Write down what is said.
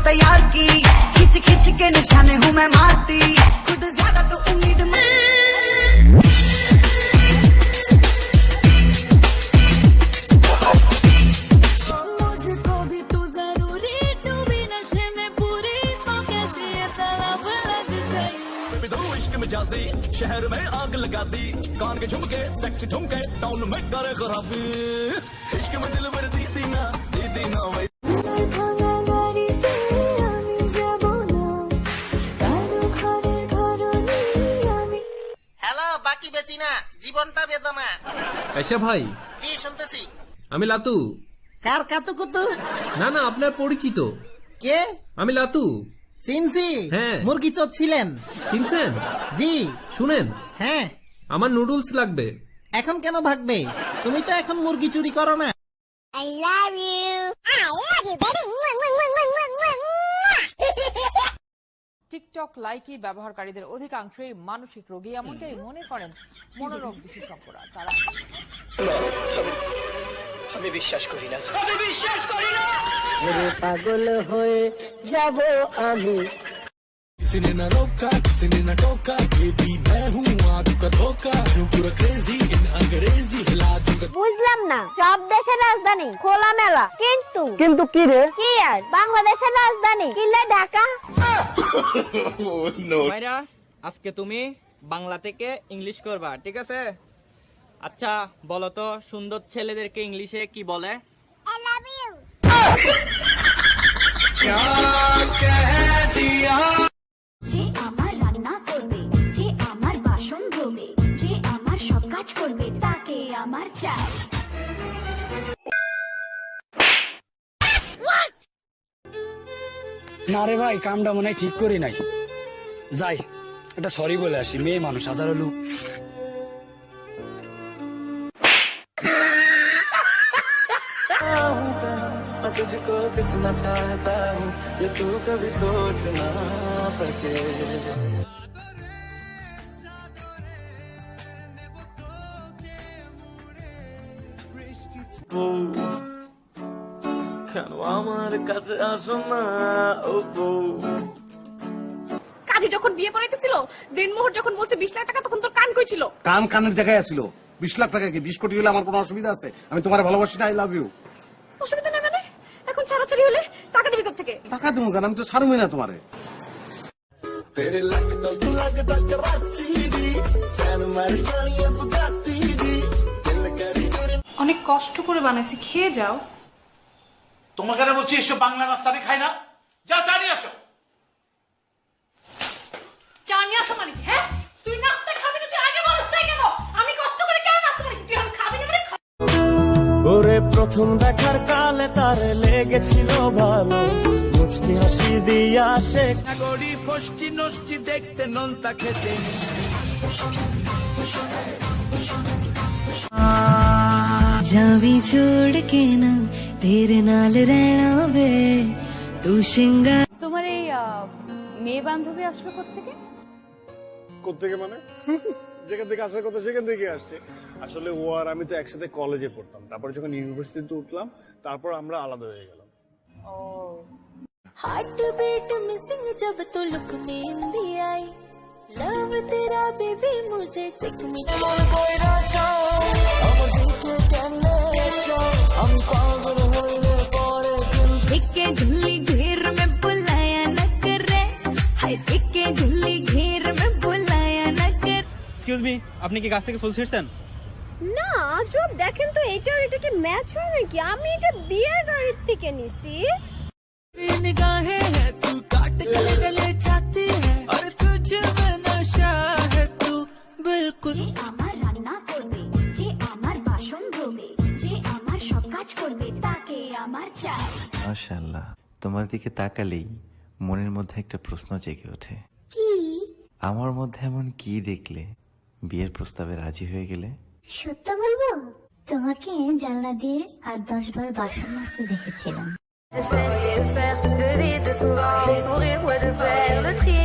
तैयार की, खिंच खिंच के निशाने हूँ मैं मारती, खुद ज्यादा तो उम्मीद मुझको भी तू जरूरी, तू भी नशे में पूरी, तो कैसे ये तलब लग गई। इश्क में जासी शहर में आग लगा दी, कान के झुमके सेक्सी ठुमके टाउन में करे खराबी, इश्क में दिल भर दी थी ना वही। হ্যালো, বাকি বেচি না, জীবনটা বেদনা। আচ্ছা ভাই, জি শুনতেছি। আমি লাতু। কার কাতুকুতু? না না, আপনার পরিচিত। কে? আমি লাতু। চিনছি। হ্যাঁ। মুরগি চচ্ছিলেন? চিনছেন? জি। শুনেন, হ্যাঁ। আমার নুডলস লাগবে। এখন কেন ভাগবে? তুমি তো এখন মুরগি চুরি করো না। I love you. I love you, baby. TikTok Likee ব্যবহারকারীদের অধিকাংশই মানসিক রোগী, এমনটাই মনে করেন মনোরোগ বিশেষজ্ঞরা। তারা আমি বিশ্বাস করি না। পাগল হয়ে যাব আমি। किसी ने न रोका, किसी ने न टोका, बेबी मैं हूँ आग का धोखा, हूँ पूरा क्रेजी इन अंग्रेजी हिला दूंगा। বুঝলাম না, সব দেশের রাজধানী খোলামেলা, কিন্তু কি রে? কি আর বাংলাদেশের রাজধানী কিল্লা ঢাকা। মাইরা, আজকে তুমি বাংলা থেকে ইংলিশ করবা, ঠিক আছে? আচ্ছা বলো তো, সুন্দর ছেলেদেরকে ইংলিশে কি বলে? I love you. যে আমার রান্না করবে, যে আমার বাসন ধোবে, যে আমার সব কাজ করবে, তাকে আমার চাই। না রে ভাই, কামটা মনে হয় ঠিক করি নাই। যাই এটা সরি বলে আসি, মেয়ে মানুষ, হাজার লোক। तुझको कितना चाहता हूँ ये तू कभी सोच ना सके। কেন আমার কাছে আসো না ও কাজী যখন বিয়ে পড়াইতেছিল, দিনমোহর যখন বলছে 20 লাখ টাকা, তখন তোর কান কই ছিল? কান কানের জায়গায় আছিল। 20 লাখ টাকা কি 20 কোটি হলে আমার কোনো অসুবিধা আছে? আমি তোমার ভালোবাসি না, আই লাভ ইউ। অসুবিধা নেই মানে? এখন ছাড়াছাড়ি হলে টাকা দিবি কোথা থেকে? টাকা দেবো কেন? আমি তো ছাড়ুই না তোমারে। অনেক কষ্ট করে বানাইছি, খেয়ে যাও। তোমাকে না বলছি এসব বাংলা নাস্তা আমি খাই না, যা চা নিয়ে আসো। চা নিয়ে আসো মানে? হ্যাঁ, তুই নাস্তা খাবি না, তুই আগে বলিস নাই কেন? আমি কষ্ট করে কেন নাস্তা বানাইছি, তুই এখন খাবি না মানে? ওরে প্রথম দেখার কালে তার লেগেছিল ভালো, মুচকি হাসি দিয়া সে গড়ি ফষ্টি নষ্টি দেখতে, নোনতা খেতে जावी छोड़ के ना तेरे नाल रहना वे तू सिंगा। তোমার এই মেয়ে বান্ধবী আসলো কোত্থেকে? কোত্থেকে মানে? যেখান থেকে আসার কথা সেখান থেকে আসছে। আসলে ও আর আমি তো একসাথে কলেজে পড়তাম, তারপর যখন ইউনিভার্সিটিতে উঠলাম তারপর আমরা আলাদা হয়ে গেলাম। ও हार्ट बीट मिसिंग जब तो लुक में हिंदी आई, लव तेरा बेबी मुझे टेक मी के झुल्ली घेर में बुलाया न करे, हाय के झुल्ली घेर में बुलाया न कर। এক্সকিউজ মি, আপনি কি গাছ থেকে ফুল ছিঁড়ছেন? না আজব, দেখেন তো এটা আর এটা কি ম্যাচ হয় নাকি? আমি এটা বিয়ের গাড়ির থেকে নিছি। निगाहें है तू काट गले जले जाती है और तुझ में नशा है तू बिल्कुल। যে আমার রান্না করবে, যে আমার বাসন ধোবে, যে আমার সব কাজ করবে, তাকে আমার চাই। মাশাআল্লাহ, তোমার দিকে তাকালেই মনের মধ্যে একটা প্রশ্ন জেগে ওঠে। কি? আমার মধ্যে এমন কি দেখলে বিয়ের প্রস্তাবে রাজি হয়ে গেলে? সত্য বলবো, তোমাকে জানলা দিয়ে আর 10 বার বাসন মাজতে দেখেছিলাম। J'essaie de faire de vite souvent, sourire ou de faire le tri.